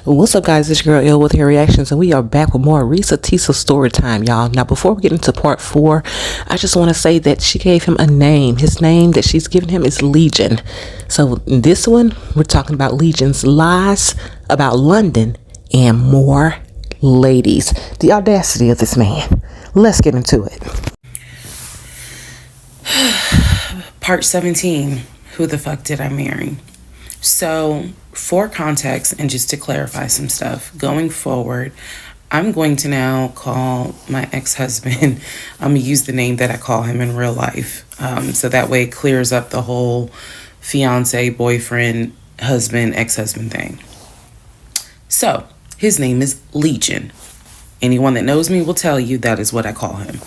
What's up, guys? It's your girl Ill with Her Reactions, and we are back with more Reesa Teesa story time, y'all. Now, before we get into part 4, I just want to say that she gave him a name. His name that she's given him is Legion. So, in this one, we're talking about Legion's lies about London and more ladies. The audacity of this man. Let's get into it. Part 17. Who the fuck did I marry? So, for context and just to clarify some stuff, going forward, I'm going to now call my ex-husband, I'm going to use the name that I call him in real life. So that way it clears up the whole fiance, boyfriend, husband, ex-husband thing. So, his name is Legion. Anyone that knows me will tell you that is what I call him.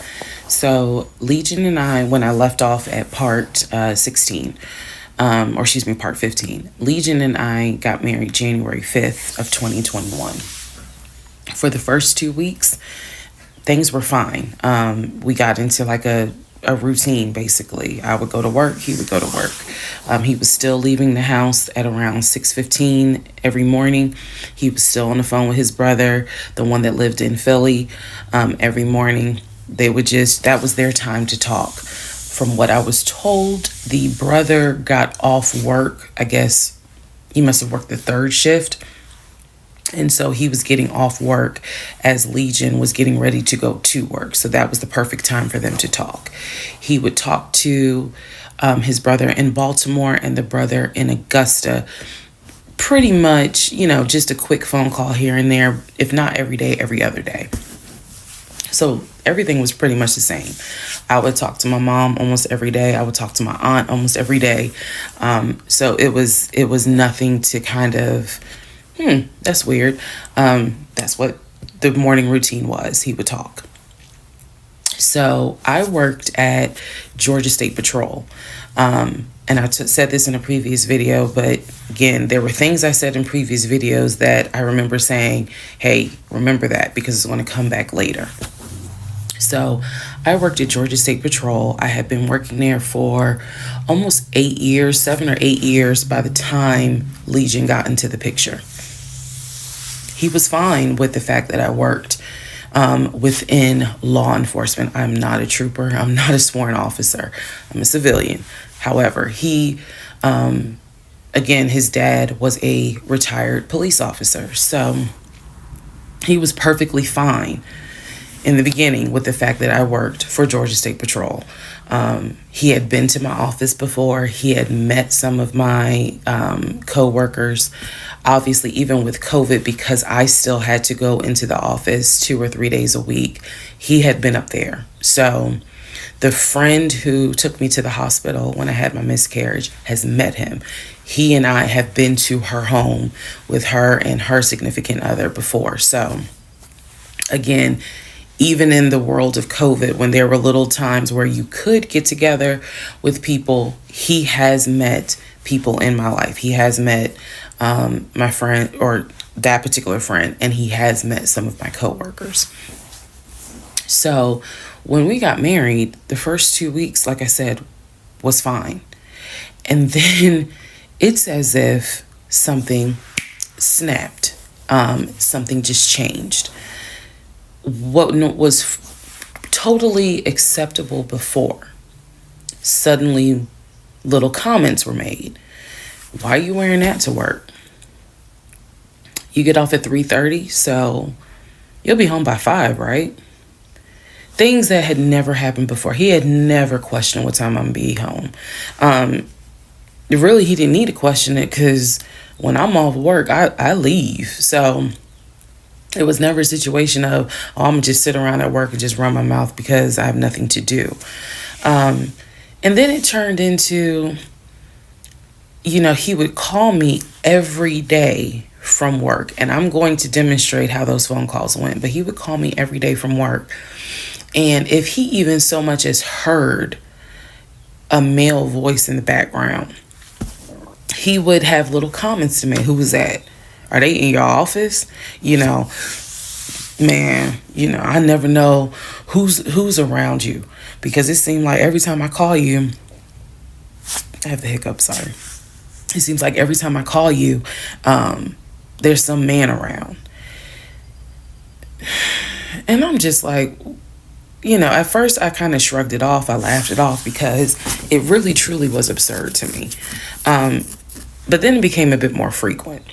So, Legion and I, when I left off at part 16, part 15. Legion and I got married January 5th of 2021. For the first 2 weeks, things were fine. We got into like a routine, basically. I would go to work, he would go to work. He was still leaving the house at around 6:15 every morning. He was still on the phone with his brother, the one that lived in Philly, every morning. That was their time to talk. From what I was told, the brother got off work. I guess he must have worked the third shift. And so he was getting off work as Legion was getting ready to go to work. So that was the perfect time for them to talk. He would talk to his brother in Baltimore and the brother in Augusta. Pretty much, just a quick phone call here and there, if not every day, every other day. So everything was pretty much the same. I would talk to my mom almost every day. I would talk to my aunt almost every day. So it was nothing to kind of, that's weird. That's what the morning routine was. He would talk. So I worked at Georgia State Patrol. And I said this in a previous video, but again, there were things I said in previous videos that I remember saying, hey, remember that because it's going to come back later. So I worked at Georgia State Patrol. I had been working there for almost 8 years, 7 or 8 years by the time Legion got into the picture. He was fine with the fact that I worked within law enforcement. I'm not a trooper. I'm not a sworn officer. I'm a civilian. However, he, again, his dad was a retired police officer. So he was perfectly fine in the beginning with the fact that I worked for Georgia State Patrol. He had been to my office before. He had met some of my co-workers. Obviously, even with COVID, because I still had to go into the office 2 or 3 days a week, he had been up there. So the friend who took me to the hospital when I had my miscarriage has met him. He and I have been to her home with her and her significant other before. So again, even in the world of COVID, when there were little times where you could get together with people, he has met people in my life. He has met my friend, or that particular friend, and he has met some of my coworkers. So when we got married, the first 2 weeks, like I said, was fine. And then it's as if something snapped. Something just changed. What was totally acceptable before, suddenly little comments were made. Why are you wearing that to work? You get off at 3:30, so you'll be home by 5, right? Things that had never happened before. He had never questioned what time I'm going to be home. Really, he didn't need to question it because when I'm off work, I leave. So it was never a situation of, I'm going to just sit around at work and just run my mouth because I have nothing to do. And then it turned into, he would call me every day from work. And I'm going to demonstrate how those phone calls went. But he would call me every day from work. And if he even so much as heard a male voice in the background, he would have little comments to me. Who was that? Are they in your office? Man, I never know who's around you, because it seemed like every time I call you, I have the hiccup, sorry. It seems like every time I call you, there's some man around. And I'm just like, at first I kind of shrugged it off. I laughed it off because it really truly was absurd to me. But then it became a bit more frequent.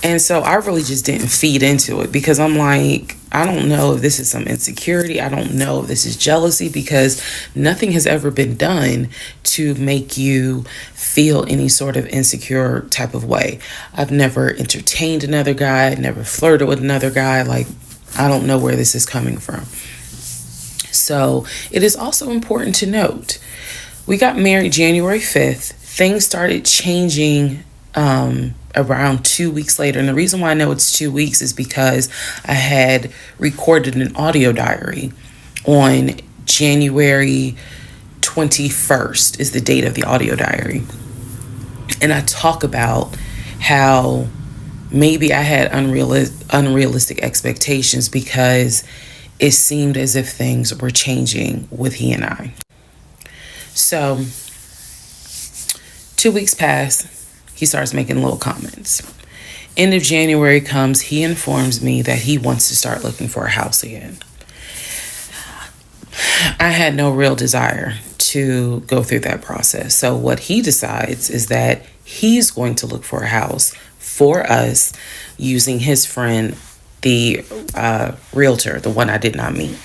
And so I really just didn't feed into it because I'm like, I don't know if this is some insecurity. I don't know if this is jealousy, because nothing has ever been done to make you feel any sort of insecure type of way. I've never entertained another guy, never flirted with another guy. Like, I don't know where this is coming from. So it is also important to note, we got married January 5th. Things started changing around 2 weeks later. And the reason why I know it's 2 weeks is because I had recorded an audio diary on January 21st is the date of the audio diary. And I talk about how maybe I had unrealistic expectations because it seemed as if things were changing with he and I. So 2 weeks pass. He starts making little comments. End of January comes, he informs me that he wants to start looking for a house again. I had no real desire to go through that process. So what he decides is that he's going to look for a house for us using his friend, the realtor, the one I did not meet.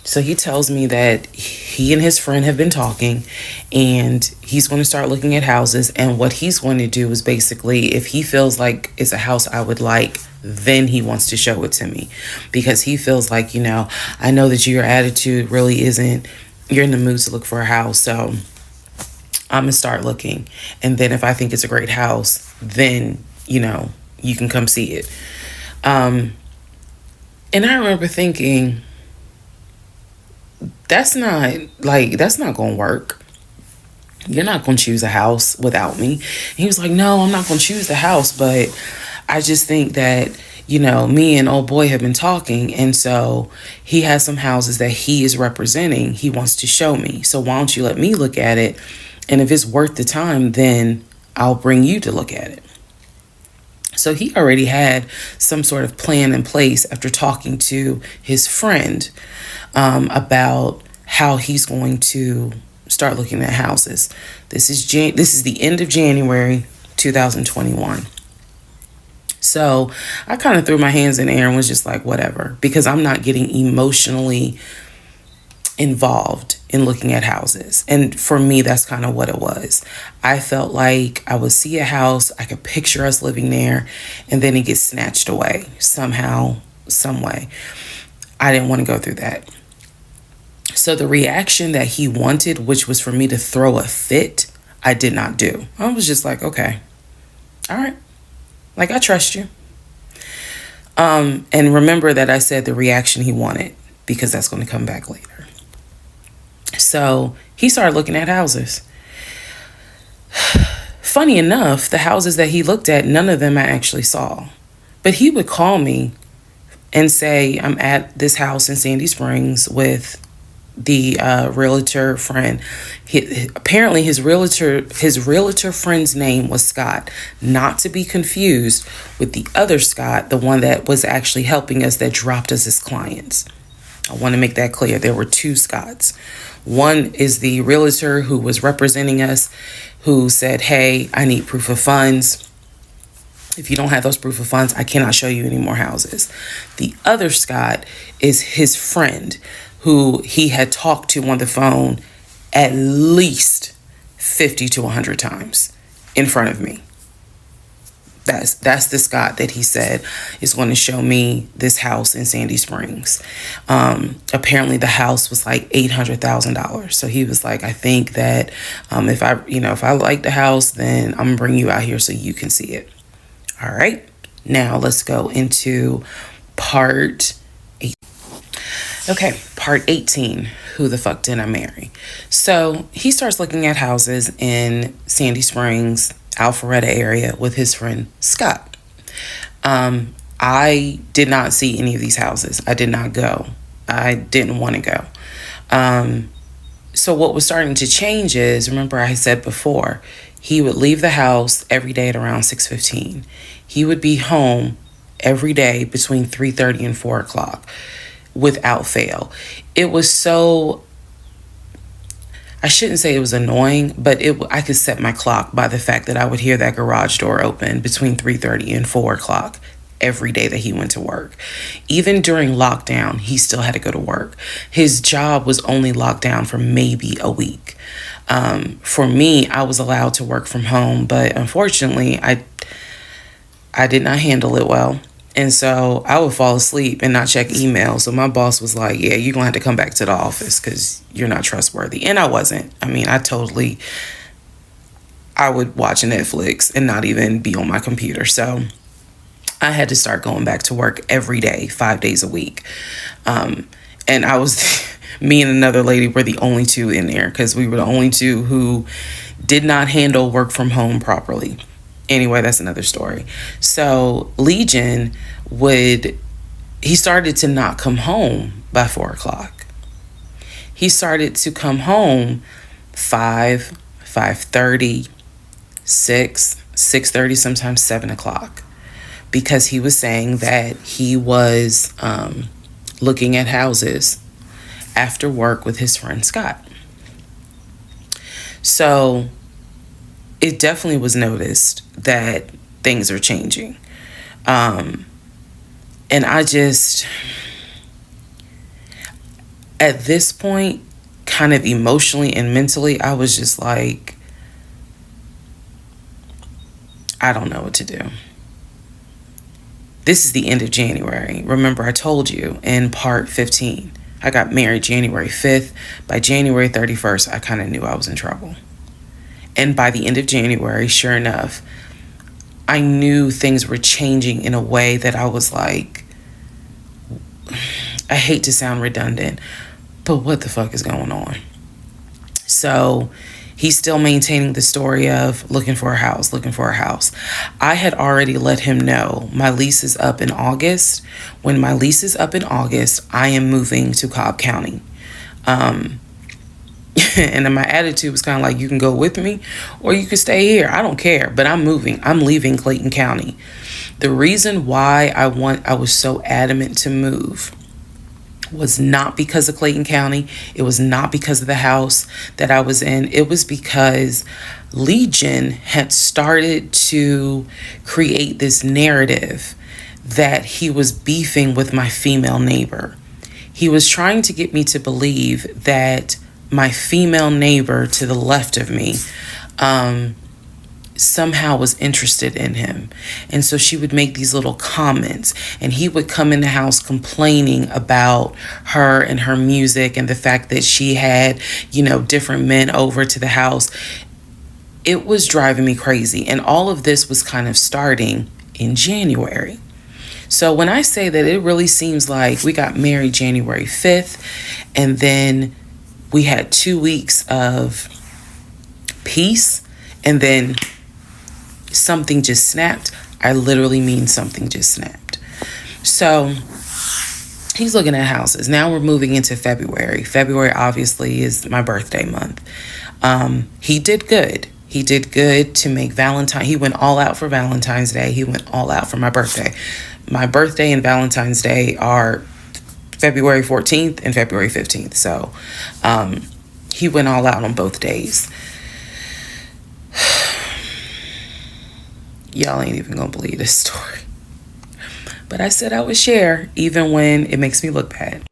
So he tells me that he and his friend have been talking and he's going to start looking at houses. And what he's going to do is basically, if he feels like it's a house I would like, then he wants to show it to me, because he feels like, I know that your attitude really isn't, you're in the mood to look for a house. So I'm going to start looking. And then if I think it's a great house, then, you can come see it. And I remember thinking, that's not going to work. You're not going to choose a house without me. And he was like, no, I'm not going to choose the house, but I just think that, me and old boy have been talking. And so he has some houses that he is representing. He wants to show me. So why don't you let me look at it? And if it's worth the time, then I'll bring you to look at it. So he already had some sort of plan in place after talking to his friend about how he's going to start looking at houses. This is the end of January 2021. So I kind of threw my hands in the air and was just like, whatever, because I'm not getting emotionally involved in looking at houses. And for me, that's kind of what it was. I felt like I would see a house, I could picture us living there, and then it gets snatched away somehow, some way. I didn't want to go through that. So the reaction that he wanted, which was for me to throw a fit, I did not do. I was just like, okay, all right. Like, I trust you. And remember that I said the reaction he wanted, because that's going to come back later. So he started looking at houses. Funny enough, the houses that he looked at, none of them I actually saw. But he would call me and say, I'm at this house in Sandy Springs with the realtor friend. Apparently his realtor friend's name was Scott, not to be confused with the other Scott, the one that was actually helping us, that dropped us as clients. I want to make that clear. There were two Scotts. One is the realtor who was representing us, who said, hey, I need proof of funds. If you don't have those proof of funds, I cannot show you any more houses. The other Scott is his friend, who he had talked to on the phone at least 50 to 100 times in front of me. That's the Scott that he said is going to show me this house in Sandy Springs. Apparently the house was like $800,000. So he was like, I think that if I like the house, then I'm gonna bring you out here so you can see it. All right. Now let's go into part 8. Okay, part 18. Who the fuck did I marry? So he starts looking at houses in Sandy Springs, Alpharetta area with his friend Scott. I did not see any of these houses. I did not go. I didn't want to go. So what was starting to change is, remember I said before, He would leave the house every day at around 6:15. He would be home every day between 3:30 and 4 o'clock without fail. It was so, I shouldn't say it was annoying, but I could set my clock by the fact that I would hear that garage door open between 3:30 and 4 o'clock every day that he went to work. Even during lockdown, he still had to go to work. His job was only locked down for maybe a week. For me, I was allowed to work from home, but unfortunately, I did not handle it well. And so I would fall asleep and not check email. So my boss was like, yeah, you're going to have to come back to the office because you're not trustworthy. And I wasn't. I mean, I would watch Netflix and not even be on my computer. So I had to start going back to work every day, 5 days a week. And I was, me and another lady were the only two in there because we were the only two who did not handle work from home properly. Anyway, that's another story. So Legion he started to not come home by 4 o'clock. He started to come home 5, 5:30, 6, 6:30, sometimes 7 o'clock. Because he was saying that he was looking at houses after work with his friend Scott. So it definitely was noticed that things are changing. And I just, at this point, kind of emotionally and mentally, I was just like, I don't know what to do. This is the end of January. Remember, I told you in part 15, I got married January 5th. By January 31st, I kind of knew I was in trouble. And by the end of January, sure enough, I knew things were changing in a way that I was like, I hate to sound redundant, but what the fuck is going on? So he's still maintaining the story of looking for a house. I had already let him know my lease is up in August. When my lease is up in August, I am moving to Cobb County. And then my attitude was kind of like, you can go with me or you can stay here. I don't care, but I'm moving. I'm leaving Clayton County. The reason why I was so adamant to move was not because of Clayton County. It was not because of the house that I was in. It was because Legion had started to create this narrative that he was beefing with my female neighbor. He was trying to get me to believe that my female neighbor to the left of me somehow was interested in him. And so she would make these little comments and he would come in the house complaining about her and her music and the fact that she had, different men over to the house. It was driving me crazy. And all of this was kind of starting in January. So when I say that, it really seems like we got married January 5th and then we had 2 weeks of peace and then something just snapped. I literally mean something just snapped. So he's looking at houses. Now we're moving into February. February obviously is my birthday month. He did good. He did good to make He went all out for Valentine's Day. He went all out for my birthday. My birthday and Valentine's Day are February 14th and February 15th. So he went all out on both days. Y'all ain't even gonna believe this story. But I said I would share even when it makes me look bad.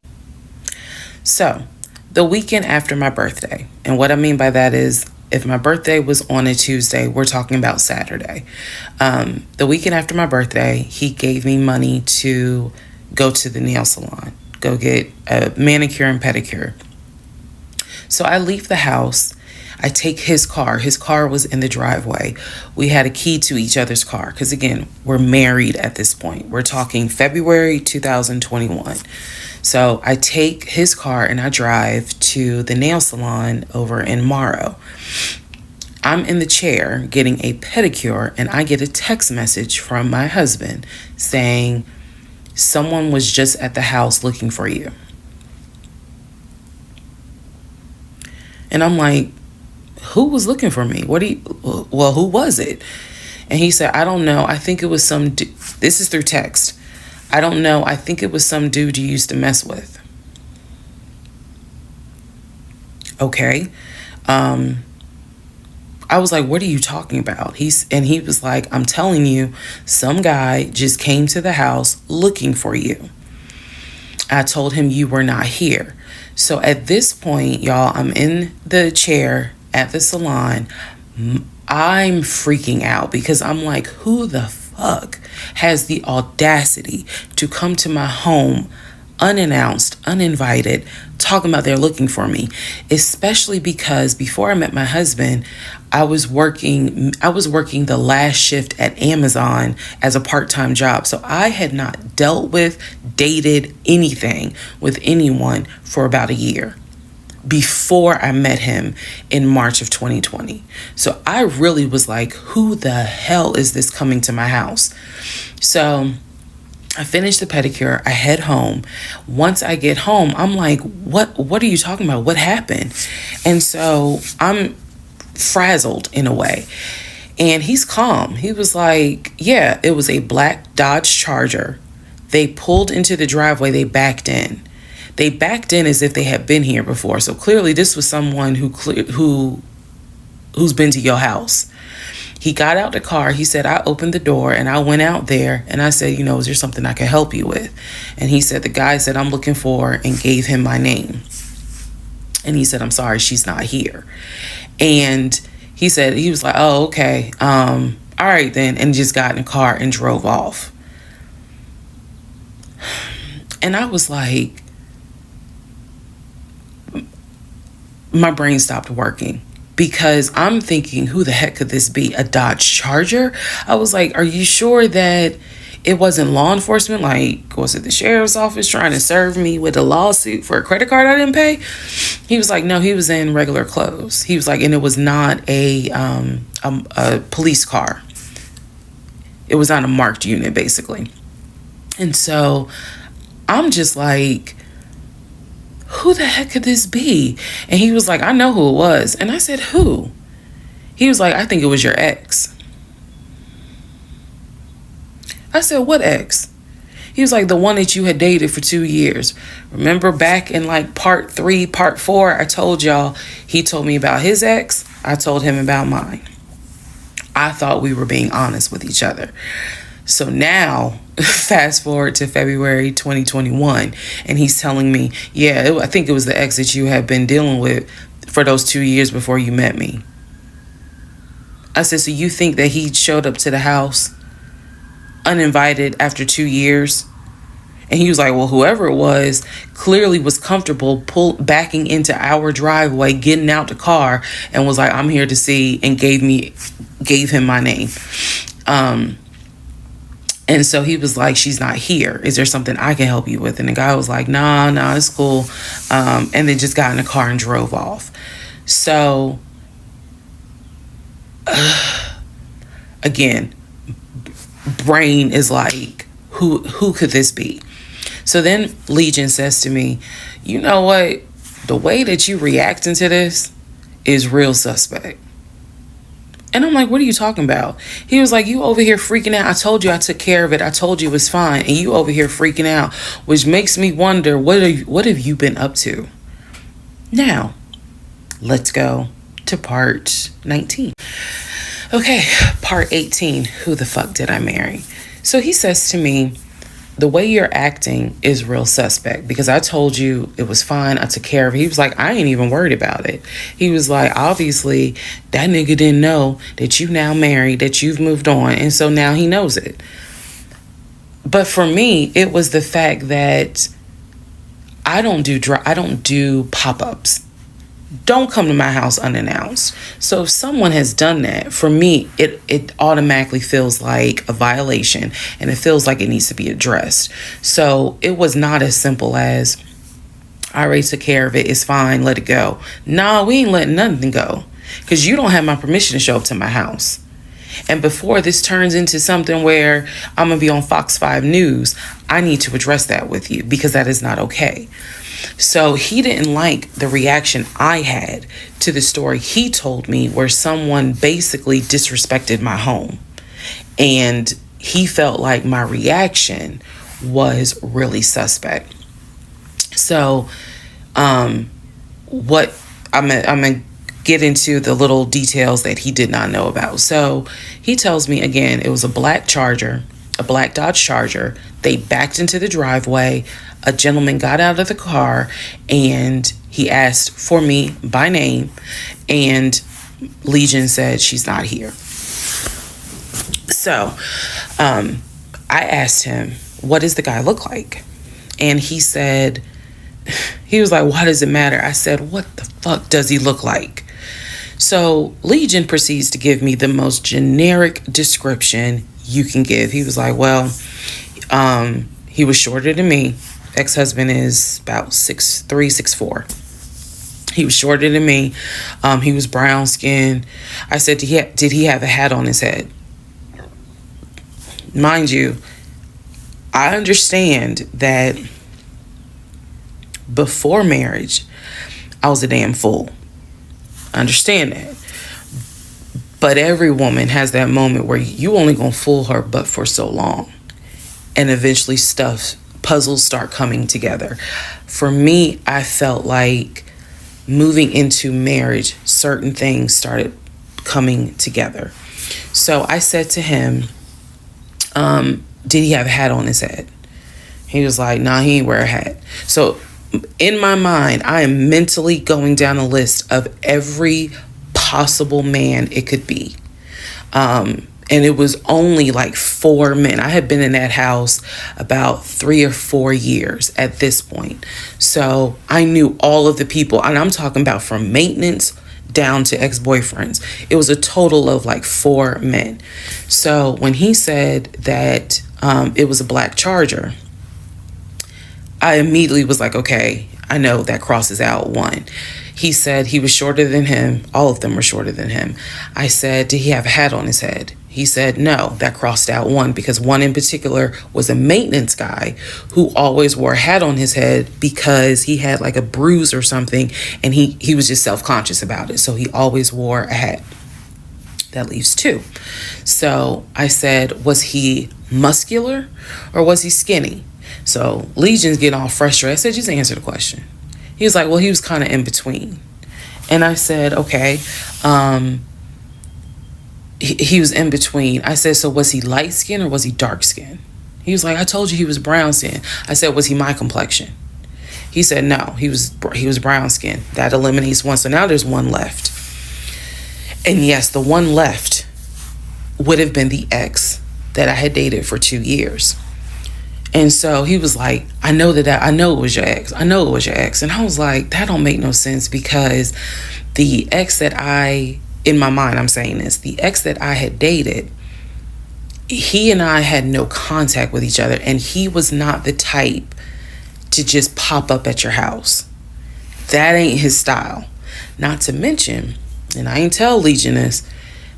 So the weekend after my birthday, and what I mean by that is if my birthday was on a Tuesday, we're talking about Saturday. The weekend after my birthday, he gave me money to go to the nail salon, go get a manicure and pedicure. So I leave the house. I take his car. His car was in the driveway. We had a key to each other's car because, again, we're married at this point. We're talking February 2021. So I take his car and I drive to the nail salon over in Morrow. I'm in the chair getting a pedicure and I get a text message from my husband saying, someone was just at the house looking for you. And I'm like, who was looking for me? Well, who was it? And he said, I don't know. I think it was this is through text. I don't know. I think it was some dude you used to mess with. Okay. I was like, what are you talking about? He was like, I'm telling you, some guy just came to the house looking for you. I told him you were not here. So at this point, y'all, I'm in the chair at the salon. I'm freaking out because I'm like, who the fuck has the audacity to come to my home unannounced, uninvited, talking about they're looking for me? Especially because before I met my husband, I was working the last shift at Amazon as a part-time job. So I had not dealt with, dated anything with anyone for about a year before I met him in March of 2020. So I really was like, who the hell is this coming to my house? So I finished the pedicure. I head home. Once I get home, I'm like, what are you talking about? What happened? And so I'm frazzled in a way. And he's calm. He was like, yeah, it was a black Dodge Charger. They pulled into the driveway. They backed in. They backed in as if they had been here before. So clearly this was someone who's been to your house. He got out the car. He said, I opened the door and I went out there and I said, is there something I can help you with? And he said, the guy said, I'm looking for, and gave him my name. And he said, I'm sorry, she's not here. And he said, he was like, oh, okay. All right then. And just got in the car and drove off. And I was like, my brain stopped working. Because I'm thinking, who the heck could this be? A Dodge Charger? I was like, are you sure that it wasn't law enforcement? Like, was it the sheriff's office trying to serve me with a lawsuit for a credit card I didn't pay? He was like, no, he was in regular clothes. He was like, and it was not a police car. It was not a marked unit, basically. And so I'm just like, who the heck could this be? And he was like, I know who it was. And I said, who? He was like, I think it was your ex. I said, what ex? He was like, the one that you had dated for 2 years. Remember back in like part 3, part 4, I told y'all, he told me about his ex. I told him about mine. I thought we were being honest with each other. So now, fast forward to February 2021, and he's telling me, yeah, I think it was the ex that you had been dealing with for those 2 years before you met me. I said, so you think that he showed up to the house uninvited after 2 years? And he was like, well, whoever it was clearly was comfortable backing into our driveway, getting out the car, and was like, I'm here to see, and gave him my name. And so he was like, she's not here. Is there something I can help you with? And the guy was like, nah, it's cool. And then just got in the car and drove off. So, again, brain is like, who could this be? So then Legion says to me, you know what? The way that you reacting to this is real suspect. And I'm like, what are you talking about? He was like, you over here freaking out. I told you I took care of it. I told you it was fine. And you over here freaking out, which makes me wonder, what have you been up to? Now, let's go to part 19. Okay, part 18. Who the fuck did I marry? So he says to me, the way you're acting is real suspect, because I told you it was fine. I took care of it. He was like, I ain't even worried about it. He was like, obviously that nigga didn't know that you now married, that you've moved on. And so now he knows it. But for me, it was the fact that I don't do pop-ups. Don't come to my house unannounced. So if someone has done that, for me, it automatically feels like a violation, and it feels like it needs to be addressed. So it was not as simple as, I already took care of it, it's fine, let it go. Nah, we ain't letting nothing go, because you don't have my permission to show up to my house. And before this turns into something where I'm going to be on Fox 5 News, I need to address that with you, because that is not okay. So he didn't like the reaction I had to the story he told me, where someone basically disrespected my home. And he felt like my reaction was really suspect. So, what I'm gonna get into the little details that he did not know about. So he tells me again, it was a black Charger, a black Dodge Charger. They backed into the driveway. A gentleman got out of the car and he asked for me by name, and Legion said she's not here. So I asked him, what does the guy look like? And he said, he was like, why does it matter? I said, what the fuck does he look like? So Legion proceeds to give me the most generic description you can give. He was like, well, he was shorter than me. Ex-husband is about 6'3", 6'4". He was shorter than me. He was brown skinned. I said, did he have a hat on his head? Mind you, I understand that before marriage, I was a damn fool. I understand that. But every woman has that moment where you only gonna fool her but for so long. And eventually puzzles start coming together. For me, I felt like moving into marriage, certain things started coming together. So I said to him, did he have a hat on his head? He was like, nah, he ain't wear a hat. So in my mind, I am mentally going down a list of every possible man it could be. And it was only like 4 men. I had been in that house about 3 or 4 years at this point. So I knew all of the people, and I'm talking about from maintenance down to ex-boyfriends. It was a total of like 4 men. So when he said that it was a black Charger, I immediately was like, okay, I know that crosses out one. He said he was shorter than him. All of them were shorter than him. I said, did he have a hat on his head? He said, no, that crossed out one, because one in particular was a maintenance guy who always wore a hat on his head because he had like a bruise or something, and he was just self-conscious about it. So he always wore a hat. That leaves 2. So I said, was he muscular or was he skinny? So Legion's getting all frustrated. I said, just answer the question. He was like, well, he was kind of in between. And I said, okay. He was in between. I said, so was he light skin or was he dark skin? He was like, I told you he was brown skin. I said, was he my complexion? He said, no, he was brown skin. That eliminates one. So now there's one left. And yes, the one left would have been the ex that I had dated for 2 years. And so he was like, I know it was your ex. I know it was your ex. And I was like, that don't make no sense, because the ex that in my mind, I'm saying this, the ex that I had dated, he and I had no contact with each other, and he was not the type to just pop up at your house. That ain't his style. Not to mention, and I ain't tell Legion this,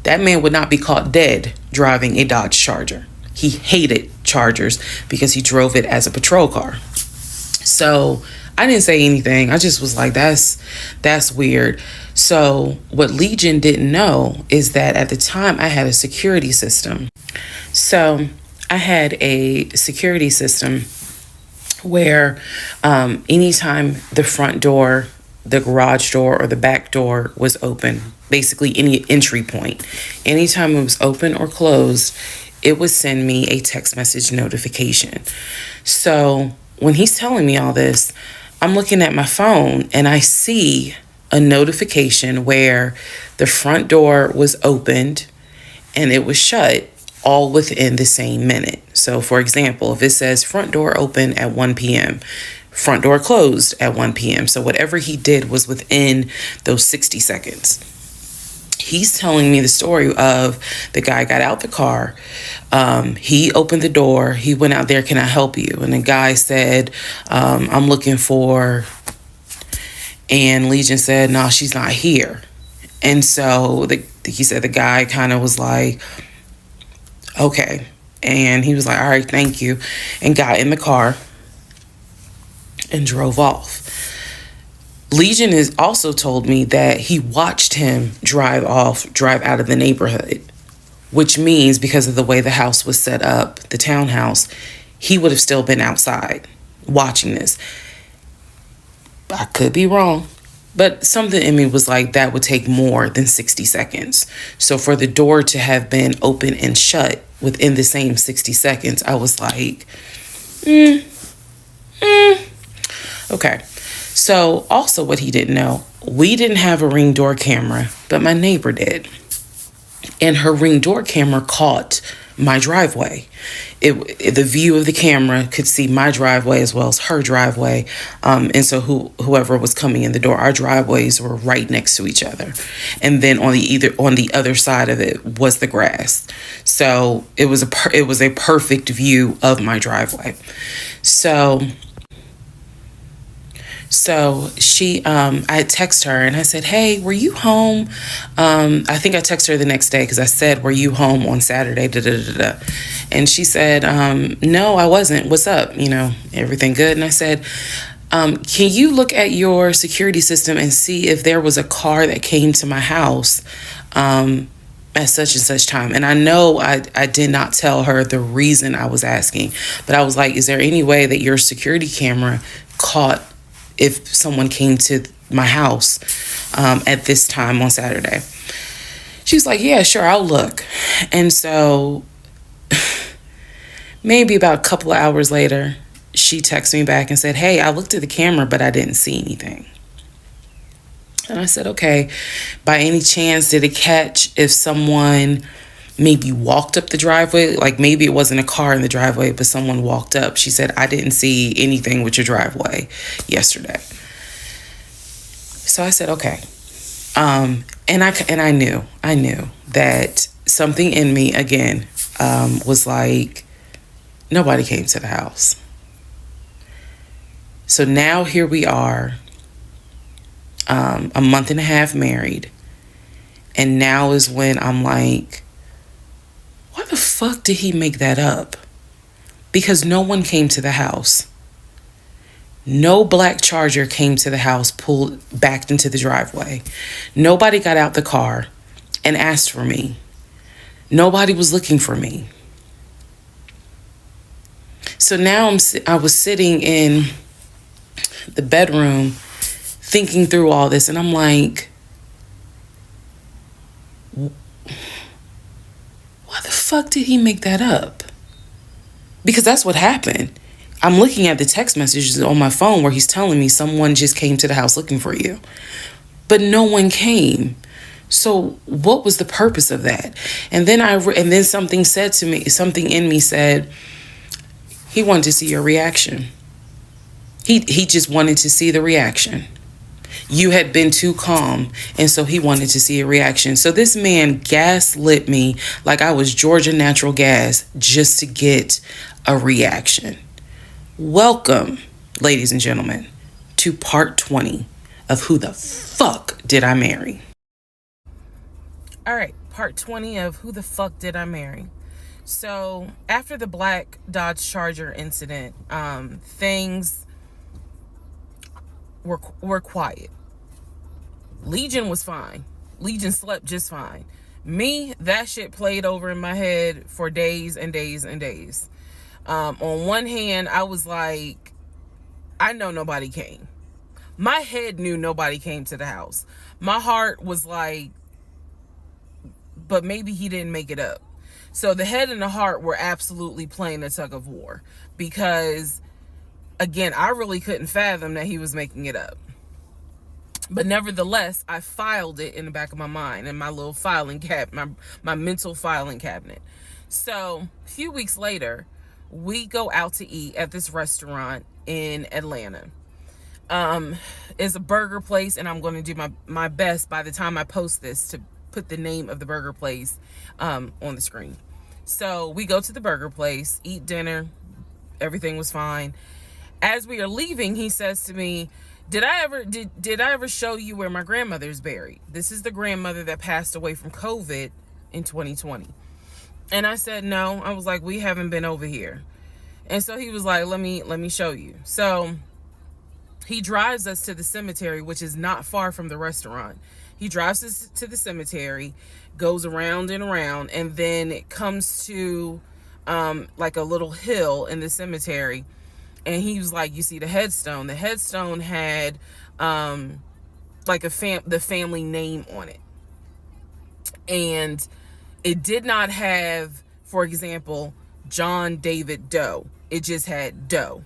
that man would not be caught dead driving a Dodge Charger. He hated Chargers because he drove it as a patrol car. So I didn't say anything. I just was like, that's weird. So what Legion didn't know is that at the time I had a security system. So I had a security system where anytime the front door, the garage door, or the back door was open, basically any entry point, anytime it was open or closed, it would send me a text message notification. So when he's telling me all this, I'm looking at my phone and I see a notification where the front door was opened and it was shut, all within the same minute. So for example, if it says front door open at 1 p.m., front door closed at 1 p.m. So whatever he did was within those 60 seconds. He's telling me the story of the guy got out the car. He opened the door. He went out there, can I help you? And the guy said, I'm looking for, and Legion said, no, she's not here. And so he said the guy kind of was like, okay. And he was like, all right, thank you. And got in the car. and drove off. Legion has also told me that he watched him drive out of the neighborhood, which means because of the way the house was set up, the townhouse, he would have still been outside watching this. I could be wrong, but something in me was like, that would take more than 60 seconds. So for the door to have been open and shut within the same 60 seconds, I was like, okay. So also what he didn't know, we didn't have a Ring door camera, but my neighbor did. And her Ring door camera caught my driveway. The view of the camera could see my driveway as well as her driveway. And so whoever was coming in the door, our driveways were right next to each other. And then on the other side of it was the grass. So it was a perfect view of my driveway. So she, I had texted her and I said, hey, were you home? I think I texted her the next day because I said, were you home on Saturday? And she said, no, I wasn't. What's up? Everything good? And I said, can you look at your security system and see if there was a car that came to my house at such and such time? And I know I did not tell her the reason I was asking, but I was like, is there any way that your security camera caught if someone came to my house at this time on Saturday? She was like, yeah, sure, I'll look. And so maybe about a couple of hours later, she texted me back and said, hey, I looked at the camera, but I didn't see anything. And I said, okay, by any chance, did it catch if someone maybe walked up the driveway? Like maybe it wasn't a car in the driveway, but someone walked up. She said, I didn't see anything with your driveway yesterday. So I said, okay. And I knew that something in me again was like, nobody came to the house. So now here we are, a month and a half married. And now is when I'm like, why the fuck did he make that up? Because no one came to the house. No black Charger came to the house, backed into the driveway. Nobody got out the car and asked for me. Nobody was looking for me. So now I was sitting in the bedroom thinking through all this, and I'm like, why the fuck did he make that up? Because that's what happened. I'm looking at the text messages on my phone where he's telling me someone just came to the house looking for you. But no one came. So what was the purpose of that? And then something said to me, something in me said, he wanted to see your reaction. He just wanted to see the reaction. You had been too calm, and so he wanted to see a reaction. So this man gaslit me like I was Georgia Natural Gas just to get a reaction. Welcome, ladies and gentlemen, to part 20 of Who the Fuck Did I Marry? All right, part 20 of Who the Fuck Did I Marry? So after the black Dodge Charger incident, things were quiet. Legion was fine. Legion slept just fine. Me, that shit played over in my head for days and days and days. On one hand, I was like, I know nobody came. My head knew nobody came to the house. My heart was like, but maybe he didn't make it up. So the head and the heart were absolutely playing a tug of war because, again, I really couldn't fathom that he was making it up. But nevertheless, I filed it in the back of my mind in my little filing cabinet, my mental filing cabinet. So a few weeks later, we go out to eat at this restaurant in Atlanta. It's a burger place, and I'm going to do my best by the time I post this to put the name of the burger place on the screen. So we go to the burger place, eat dinner. Everything was fine. As we are leaving, he says to me, did I ever show you where my grandmother's buried? This is the grandmother that passed away from COVID in 2020. And I said, no. I was like, we haven't been over here. And so he was like, let me show you. So He drives us to the cemetery, which is not far from the restaurant. He drives us to the cemetery, goes around and around, and then it comes to like a little hill in the cemetery. And he was like, you see the headstone. The headstone had like the family name on it. And it did not have, for example, John David Doe. It just had Doe.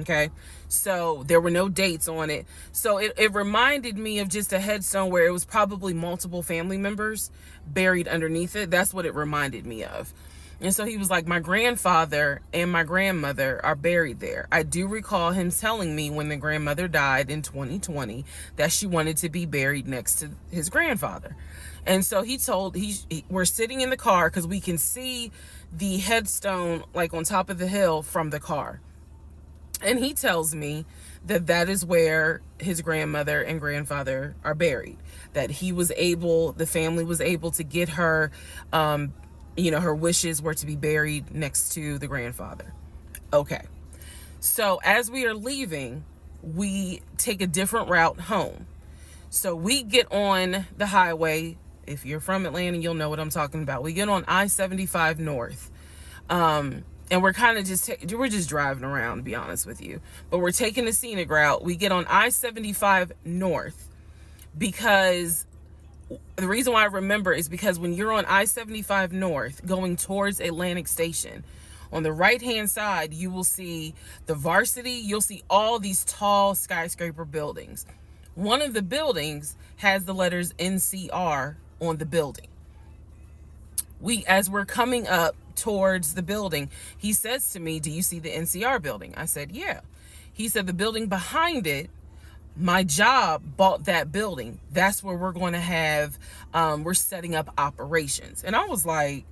Okay, so there were no dates on it. So it reminded me of just a headstone where it was probably multiple family members buried underneath it. That's what it reminded me of. And so he was like, my grandfather and my grandmother are buried there. I do recall him telling me when the grandmother died in 2020 that she wanted to be buried next to his grandfather. And so we're sitting in the car because we can see the headstone like on top of the hill from the car. And he tells me that that is where his grandmother and grandfather are buried. That the family was able to get her, her wishes were to be buried next to the grandfather. Okay. So as we are leaving, we take a different route home. So we get on the highway. If you're from Atlanta, you'll know what I'm talking about. We get on I-75 North. And we're kind of we're just driving around, to be honest with you. But we're taking the scenic route. We get on I-75 North because the reason why I remember is because when you're on I-75 North going towards Atlantic Station, on the right-hand side, you will see the Varsity. You'll see all these tall skyscraper buildings. One of the buildings has the letters NCR on the building. As we're coming up towards the building, he says to me, do you see the NCR building? I said, yeah. He said, the building behind it, my job bought that building. That's where we're going to have, we're setting up operations. And I was like,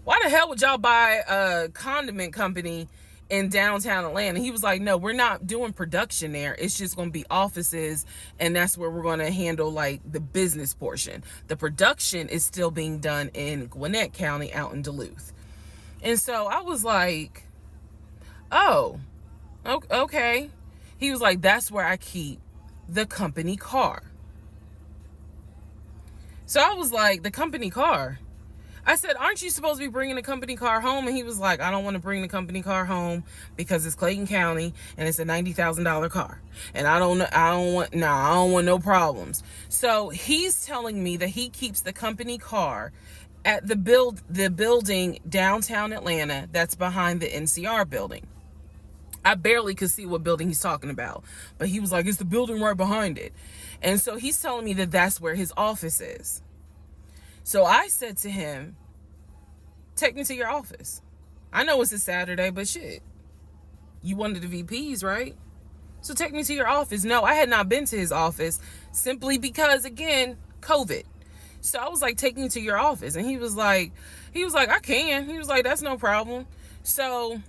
why the hell would y'all buy a condiment company in downtown Atlanta? He was like, no, we're not doing production there. It's just going to be offices. And that's where we're going to handle like the business portion. The production is still being done in Gwinnett County out in Duluth. And so I was like, oh, okay. He was like, that's where I keep the company car. So I was like, the company car? I said, aren't you supposed to be bringing the company car home? And he was like, I don't want to bring the company car home because it's Clayton County and it's a $90,000 car. And I don't want no problems. So he's telling me that he keeps the company car at the building downtown Atlanta that's behind the NCR building. I barely could see what building he's talking about, but he was like, it's the building right behind it. And so he's telling me that that's where his office is. So I said to him, take me to your office. I know it's a Saturday, but shit, you one of the VPs, right? So take me to your office. No, I had not been to his office simply because, again, COVID. So I was like, take me to your office. And he was like, I can. He was like, that's no problem. So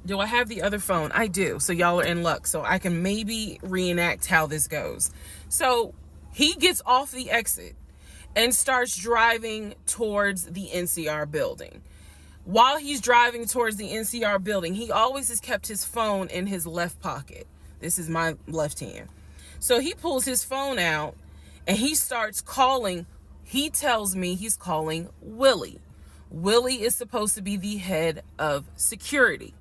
do I have the other phone? I do. So y'all are in luck. So I can maybe reenact how this goes. So he gets off the exit and starts driving towards the NCR building. While he's driving towards the NCR building, he always has kept his phone in his left pocket. This is my left hand. So he pulls his phone out and he starts calling. He tells me he's calling Willie. Willie is supposed to be the head of security.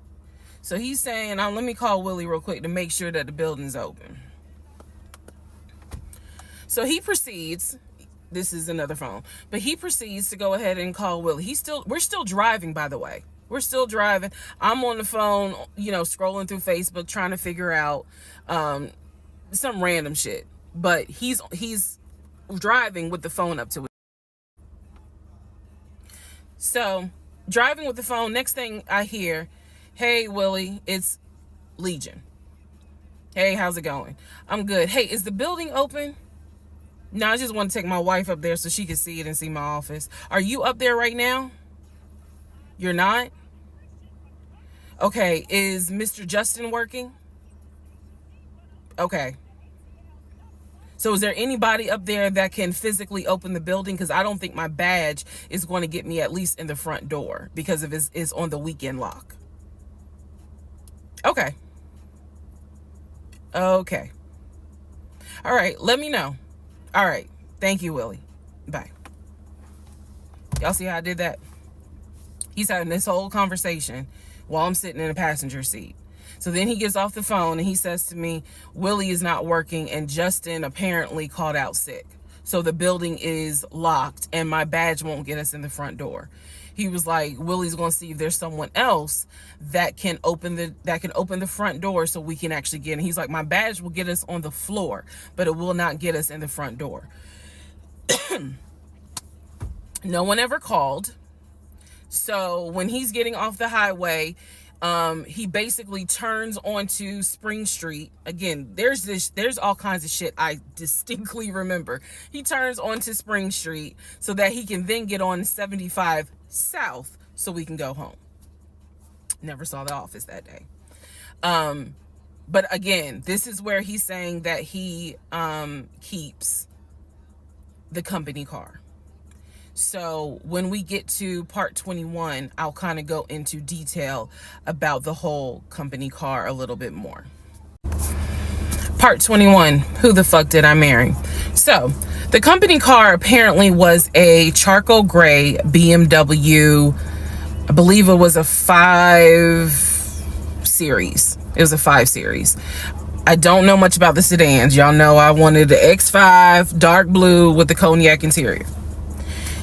So he's saying, let me call Willie real quick to make sure that the building's open. So he proceeds. This is another phone, but he proceeds to go ahead and call Willie. We're still driving, by the way. We're still driving. I'm on the phone, scrolling through Facebook, trying to figure out some random shit. But he's driving with the phone up to it. So driving with the phone. Next thing I hear, hey Willie, it's Legion. Hey, how's it going? I'm good. Hey, is the building open? No, I just want to take my wife up there so she can see it and see my office. Are you up there right now? You're not? Okay, is Mr. Justin working? Okay. So is there anybody up there that can physically open the building? Because I don't think my badge is going to get me at least in the front door because of it's on the weekend lock. Okay. Okay. All right, let me know. All right. Thank you, Willie. Bye. Y'all see how I did that? He's having this whole conversation while I'm sitting in the passenger seat. So then he gets off the phone and he says to me, Willie is not working and Justin apparently called out sick. So the building is locked and my badge won't get us in the front door. He was like, Willie's going to see if there's someone else that can open the front door so we can actually get in. He's like, my badge will get us on the floor, but it will not get us in the front door. No one ever called. So when he's getting off the highway, he basically turns onto Spring Street. Again, there's all kinds of shit I distinctly remember. He turns onto Spring Street so that he can then get on 75 South so we can go home. Never saw the office that day. But again, this is where he's saying that he keeps the company car. So when we get to part 21, I'll kind of go into detail about the whole company car a little bit more. Part 21, who the fuck did I marry? So the company car apparently was a charcoal gray BMW. I believe it was a 5 Series. It was a 5 Series. I don't know much about the sedans. Y'all know I wanted the X5 dark blue with the cognac interior.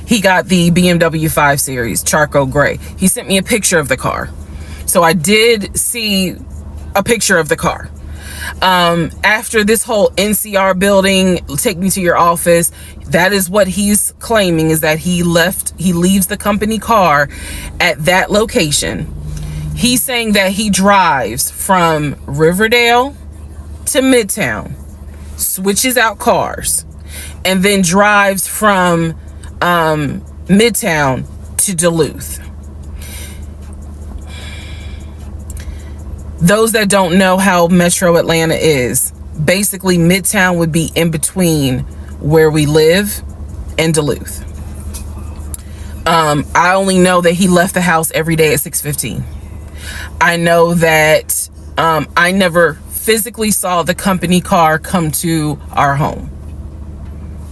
He got the BMW 5 Series, charcoal gray. He sent me a picture of the car. So I did see a picture of the car. After this whole NCR building, take me to your office, that is what he's claiming, is that he leaves the company car at that location. He's saying that he drives from Riverdale to Midtown, switches out cars, and then drives from Midtown to Duluth. Those that don't know how Metro Atlanta is, basically Midtown would be in between where we live and Duluth. I only know that he left the house every day at 6:15. I know that I never physically saw the company car come to our home.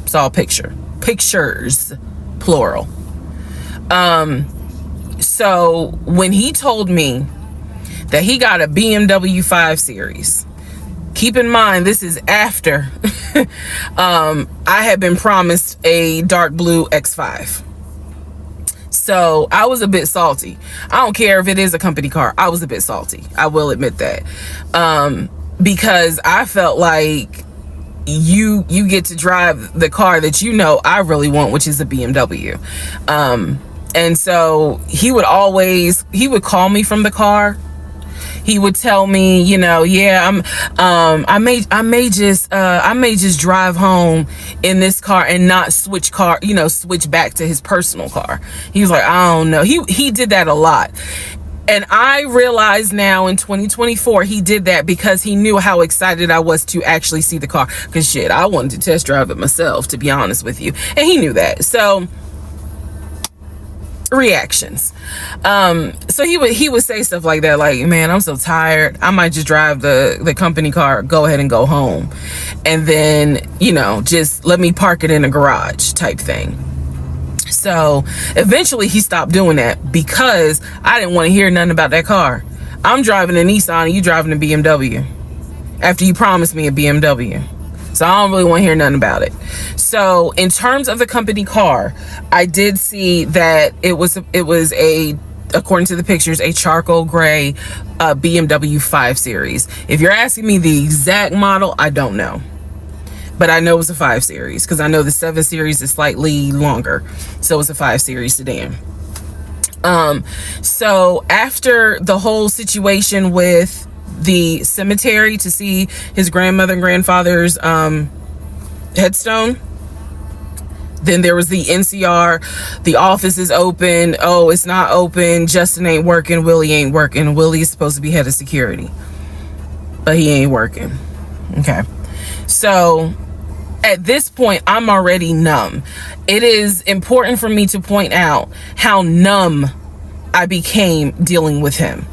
Saw a pictures, plural. So when he told me that he got a BMW 5 Series, keep in mind this is after I had been promised a dark blue X5. So I was a bit salty. I don't care if it is a company car. I was a bit salty. I will admit that. Because I felt like you get to drive the car that you know I really want, which is a BMW. And so he would call me from the car. He would tell me, yeah, I may just drive home in this car and not switch back to his personal car. He was like, I don't know. He did that a lot. And I realize now in 2024, he did that because he knew how excited I was to actually see the car. Because shit, I wanted to test drive it myself, to be honest with you. And he knew that. So reactions. So he would say stuff like that, like, man, I'm so tired, I might just drive the company car, go ahead and go home, and then just let me park it in a garage type thing. So eventually he stopped doing that because I didn't want to hear nothing about that car. I'm driving a Nissan and you driving a BMW after you promised me a BMW. So I don't really want to hear nothing about it. So in terms of the company car, I did see that it was according to the pictures, a charcoal gray BMW 5 Series. If you're asking me the exact model, I don't know. But I know it was a 5 Series because I know the 7 Series is slightly longer. So it's a 5 Series sedan. So after the whole situation with the cemetery to see his grandmother and grandfather's headstone, then there was the NCR, the office is open, oh, it's not open, Justin ain't working, Willie ain't working. Willie is supposed to be head of security, but he ain't working. Okay. So at this point, I'm already numb. It is important for me to point out how numb I became dealing with him.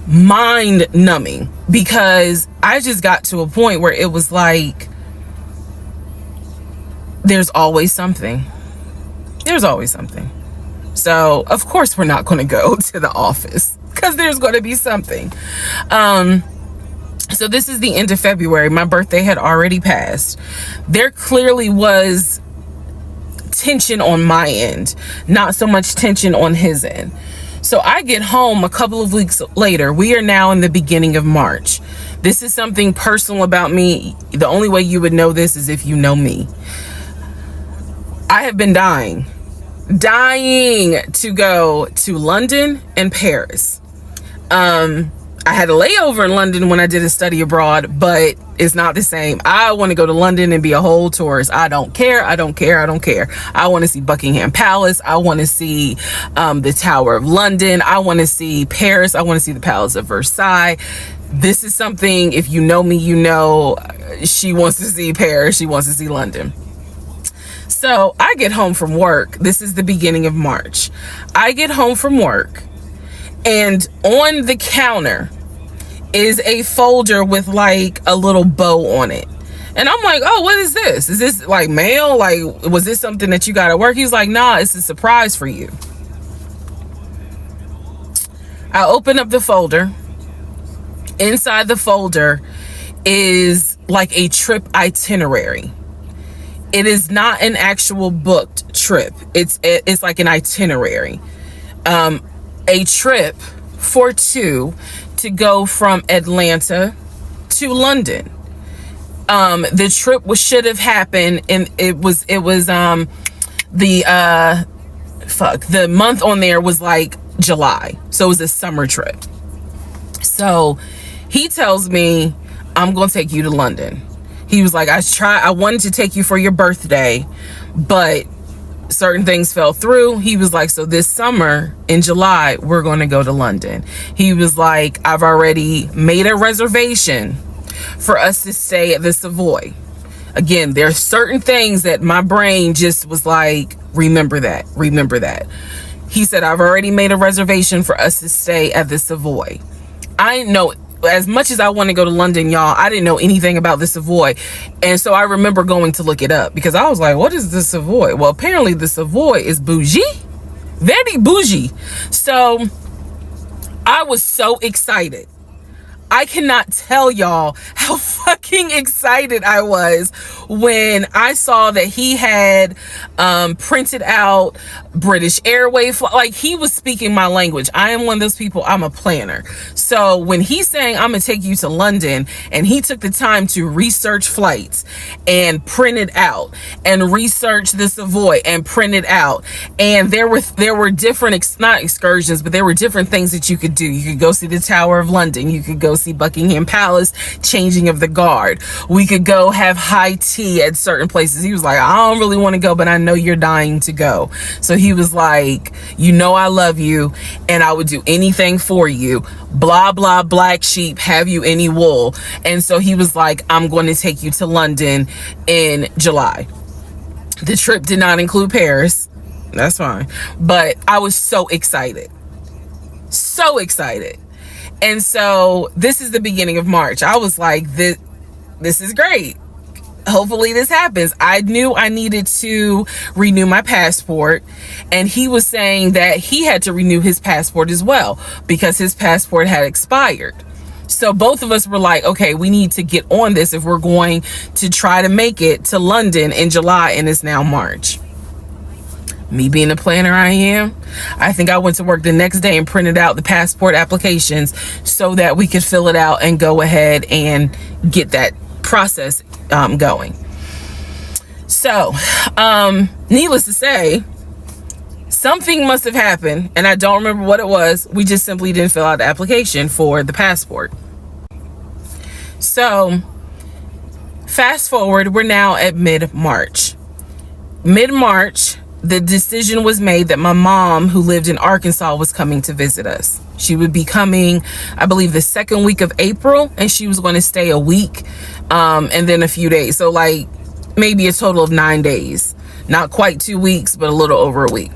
mind numbing, because I just got to a point where it was like, there's always something. There's always something. So of course we're not going to go to the office, because there's going to be something. So this is the end of February. My birthday had already passed. There clearly was tension on my end, not so much tension on his end. So I get home a couple of weeks later. We are now in the beginning of March. This is something personal about me. The only way you would know this is if you know me. I have been dying to go to London and Paris. I had a layover in London when I did a study abroad, but it's not the same. I want to go to London and be a whole tourist. I don't care. I want to see Buckingham Palace. I want to see the Tower of London. I want to see Paris. I want to see the Palace of Versailles. This is something, if you know me, you know she wants to see Paris. She wants to see London. So I get home from work. This is the beginning of March. I get home from work, and on the counter is a folder with like a little bow on it. And I'm like, oh, what is this? Is this like mail? Like, was this something that you got at work? He's like, nah, it's a surprise for you. I open up the folder. Inside the folder is like a trip itinerary. It is not an actual booked trip. It's like an itinerary. A trip for two to go from Atlanta to London. The trip should have happened, and it was the month on there was like July. So it was a summer trip. So he tells me, I'm going to take you to London. He was like, I wanted to take you for your birthday, but certain things fell through. He was like, so this summer in July, we're going to go to London. He was like, I've already made a reservation for us to stay at the Savoy. Again, there are certain things that my brain just was like, remember that. He said, I've already made a reservation for us to stay at the Savoy. I didn't know, as much as I want to go to London, y'all, I didn't know anything about the Savoy. And so I remember going to look it up, because I was like, what is the Savoy? Well, apparently the Savoy is bougie, very bougie. So I was so excited. I cannot tell y'all how fucking excited I was when I saw that he had printed out British Airways. Like, he was speaking my language. I am one of those people, I'm a planner. So when he's saying, I'm gonna take you to London, and he took the time to research flights and print it out, and research the Savoy and print it out. And there were different, not excursions, but there were different things that you could do. You could go see the Tower of London. You could go see Buckingham Palace, changing of the guard. We could go have high tea at certain places. He was like, I don't really want to go, but I know you're dying to go. So he was like, you know I love you, and I would do anything for you. Blah, blah, black sheep, have you any wool? And so he was like, I'm going to take you to London in July. The trip did not include Paris. That's fine. But I was so excited. So excited. And so this is the beginning of March. I was like, this is great. Hopefully this happens. I knew I needed to renew my passport, and he was saying that he had to renew his passport as well because his passport had expired. So both of us were like, okay, we need to get on this if we're going to try to make it to London in July, and it's now March. Me being the planner I am, I think I went to work the next day and printed out the passport applications so that we could fill it out and go ahead and get that process going. So, needless to say, something must have happened, and I don't remember what it was. We just simply didn't fill out the application for the passport. So, fast forward, we're now at mid-March. Mid-March, the decision was made that my mom, who lived in Arkansas, was coming to visit us. She would be coming, I believe, the second week of April, and she was going to stay a week and then a few days. So like maybe a total of 9 days. Not quite 2 weeks, but a little over a week.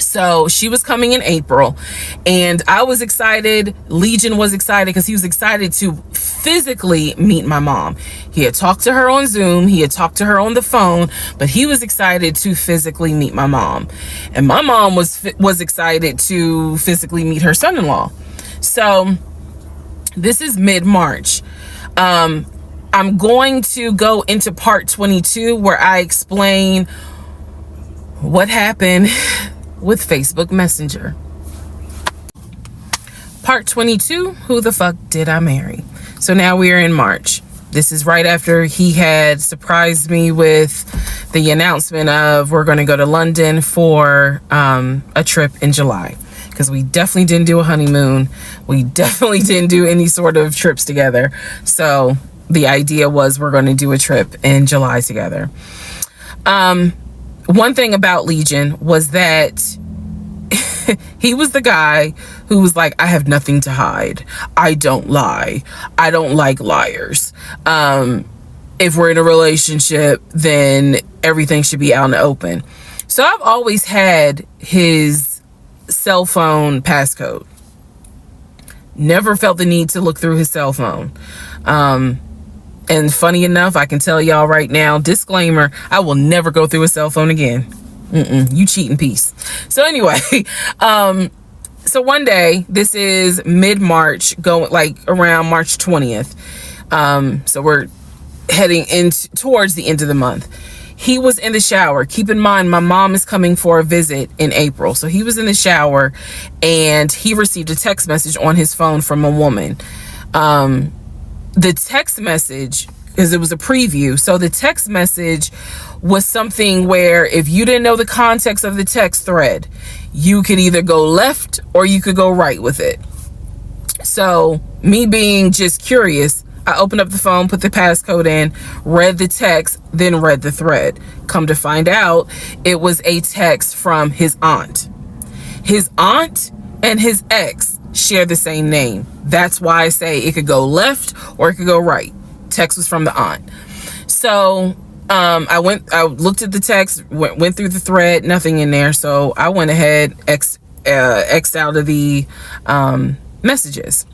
So she was coming in April, and I was excited. Legion was excited because he was excited to physically meet my mom. He had talked to her on Zoom, he had talked to her on the phone, but he was excited to physically meet my mom. And my mom was excited to physically meet her son-in-law. So this is mid-March. I'm going to go into part 22 where I explain what happened with Facebook Messenger. Part 22, who the fuck did I marry? So now we are in March. This is right after he had surprised me with the announcement of we're going to go to London for a trip in July. Because we definitely didn't do a honeymoon. We definitely didn't do any sort of trips together. So the idea was we're going to do a trip in July together. One thing about Legion was that he was the guy who was like, I have nothing to hide. I don't lie. I don't like liars. If we're in a relationship, then everything should be out in the open. So I've always had his cell phone passcode. Never felt the need to look through his cell phone. And funny enough, I can tell y'all right now, disclaimer, I will never go through a cell phone again. You cheating piece. So anyway, so one day, this is mid-March, going like around March 20th. So we're heading towards the end of the month. He was in the shower. Keep in mind, my mom is coming for a visit in April. So he was in the shower and he received a text message on his phone from a woman. The text message, because it was a preview, so the text message was something where if you didn't know the context of the text thread, you could either go left or you could go right with it. So me being just curious, I opened up the phone, put the passcode in, read the text, then read the thread. Come to find out, it was a text from his aunt. His aunt and his ex share the same name. That's why I say it could go left or it could go right. Text was from the aunt. So I looked at the text, went through the thread, nothing in there. So I went ahead, X'd out of the messages.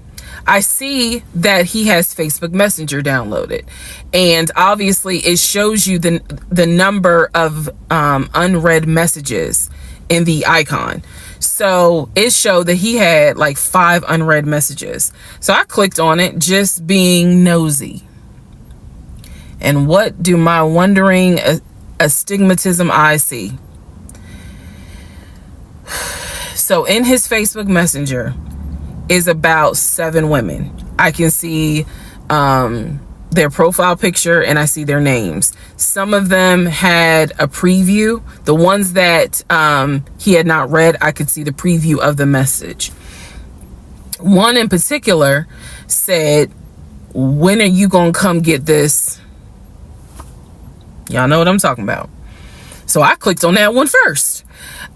I see that he has Facebook Messenger downloaded, and obviously it shows you the number of unread messages in the icon. So it showed that he had like 5 unread messages. So I clicked on it, just being nosy. And what do my wondering astigmatism eyes see? So in his Facebook Messenger is about 7 women. I can see their profile picture and I see their names. Some of them had a preview. The ones that he had not read, I could see the preview of the message. One in particular said, when are you gonna come get this? Y'all know what I'm talking about. So I clicked on that one first.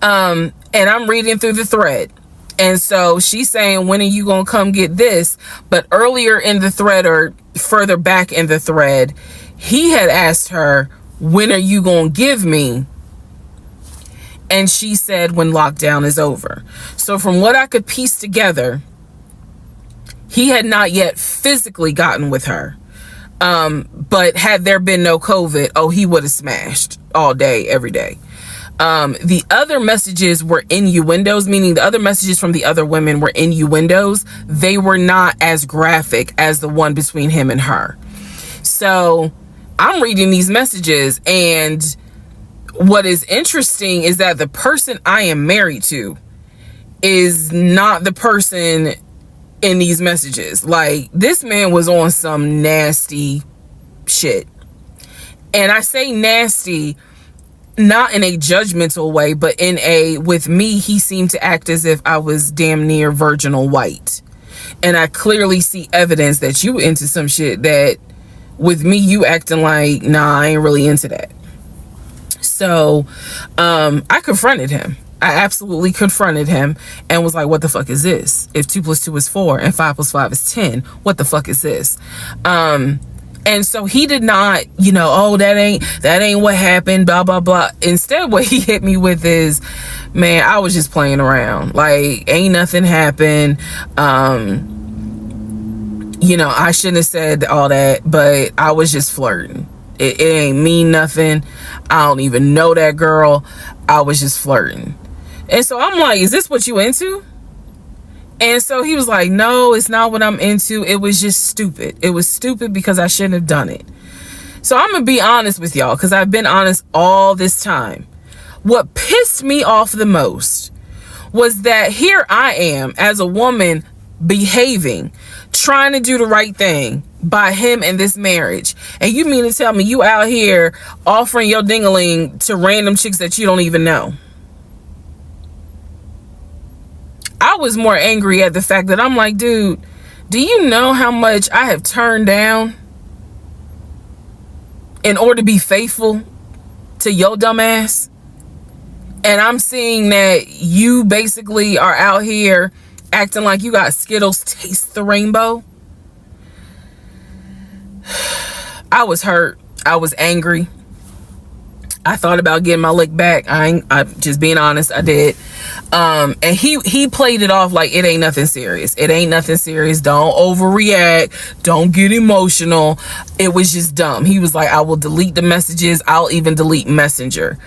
And I'm reading through the thread. And so she's saying, when are you going to come get this? But earlier in the thread, or further back in the thread, he had asked her, when are you going to give me? And she said, when lockdown is over. So from what I could piece together, he had not yet physically gotten with her. But had there been no COVID, he would have smashed all day, every day. The other messages were innuendos, meaning the other messages from the other women were innuendos. They were not as graphic as the one between him and her. So I'm reading these messages, and what is interesting is that the person I am married to is not the person in these messages. Like, this man was on some nasty shit. And I say nasty not in a judgmental way, but in a, with me, he seemed to act as if I was damn near virginal white. And I clearly see evidence that you into some shit that with me, you acting like, nah, I ain't really into that. So I confronted him. I absolutely confronted him and was like, what the fuck is this? If 2 + 2 is 4 and 5 + 5 is 10, what the fuck is this? And so he did not, oh, that ain't what happened, blah, blah, blah. Instead, what he hit me with is, man, I was just playing around. Like, ain't nothing happened. I shouldn't have said all that, but I was just flirting. It ain't mean nothing. I don't even know that girl. I was just flirting. And so I'm like, is this what you into? And so he was like, no, it's not what I'm into. It was just stupid. It was stupid because I shouldn't have done it. So I'm going to be honest with y'all, because I've been honest all this time. What pissed me off the most was that here I am as a woman behaving, trying to do the right thing by him and this marriage. And you mean to tell me you out here offering your ding-a-ling to random chicks that you don't even know? I was more angry at the fact that I'm like, dude, do you know how much I have turned down in order to be faithful to your dumb ass? And I'm seeing that you basically are out here acting like you got Skittles taste the rainbow. I was hurt. I was angry. I thought about getting my lick back. I'm just being honest. I did. And he played it off like it ain't nothing serious. It ain't nothing serious. Don't overreact. Don't get emotional. It was just dumb. He was like, I will delete the messages. I'll even delete Messenger.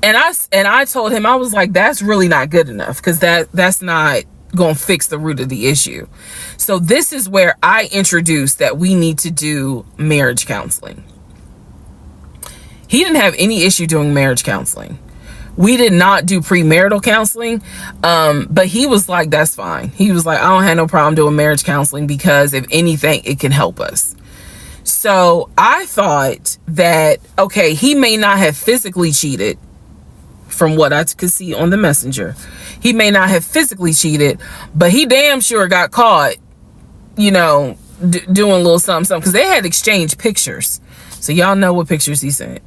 And I told him, I was like, that's really not good enough, because that's not gonna fix the root of the issue. So this is where I introduced that we need to do marriage counseling. He didn't have any issue doing marriage counseling. We did not do premarital counseling, but he was like, that's fine. He was like, I don't have no problem doing marriage counseling, because if anything, it can help us. So I thought that, okay, he may not have physically cheated, from what I could see on the messenger. He may not have physically cheated, but he damn sure got caught, doing a little something, because they had exchanged pictures. So y'all know what pictures he sent.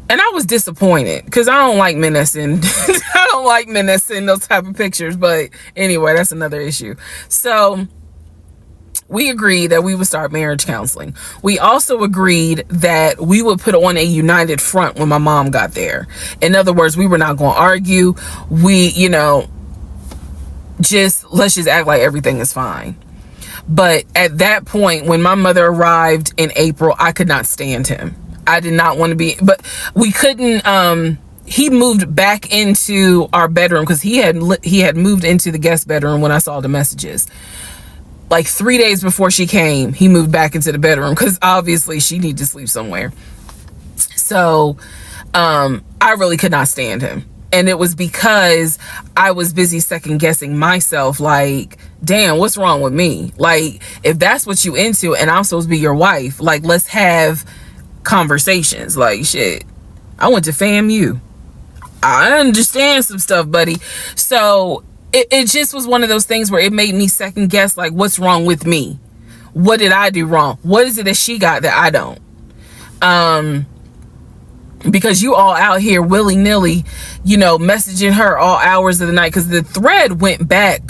And I was disappointed, because I don't like men that send those type of pictures. But anyway, that's another issue. So we agreed that we would start marriage counseling. We also agreed that we would put on a united front when my mom got there. In other words, we were not going to argue. We, let's just act like everything is fine. But at that point, when my mother arrived in April, I could not stand him. I did not want to be, but we couldn't, he moved back into our bedroom, because he had moved into the guest bedroom when I saw the messages. Like 3 days before she came, he moved back into the bedroom, because obviously she needed to sleep somewhere. So I really could not stand him. And it was because I was busy second guessing myself, like, damn, what's wrong with me? Like, if that's what you into and I'm supposed to be your wife, like, let's have conversations. Like, shit, I went to FAMU. I understand some stuff, buddy. So it just was one of those things where it made me second guess, like, what's wrong with me? What did I do wrong? What is it that she got that I don't? Because you all out here willy-nilly, messaging her all hours of the night, because the thread went back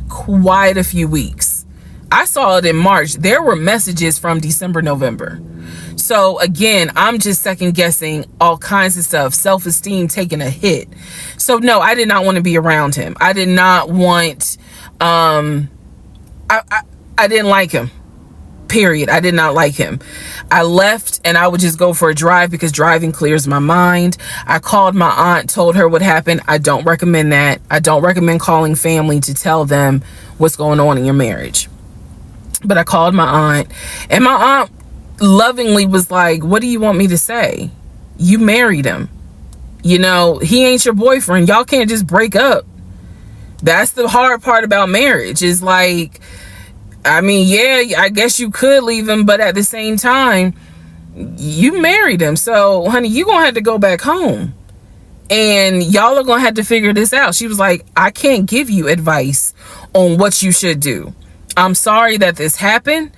quite a few weeks. I saw it in March. There were messages from December, November. So again, I'm just second guessing all kinds of stuff, self-esteem taking a hit. So no, I did not want to be around him. I did not want, I didn't like him. Period. I did not like him. I left, and I would just go for a drive, because driving clears my mind. I called my aunt, told her what happened. I don't recommend that. I don't recommend calling family to tell them what's going on in your marriage. But I called my aunt, and my aunt lovingly was like, what do you want me to say? You married him. He ain't your boyfriend. Y'all can't just break up. That's the hard part about marriage, is like, I mean, yeah, I guess you could leave him, but at the same time, you married him. So, honey, you're going to have to go back home. And y'all are going to have to figure this out. She was like, I can't give you advice on what you should do. I'm sorry that this happened,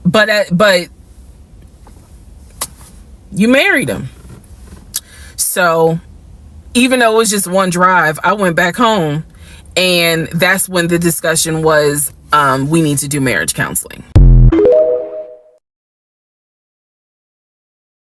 but you married him. So even though it was just one drive, I went back home, and that's when the discussion was, we need to do marriage counseling.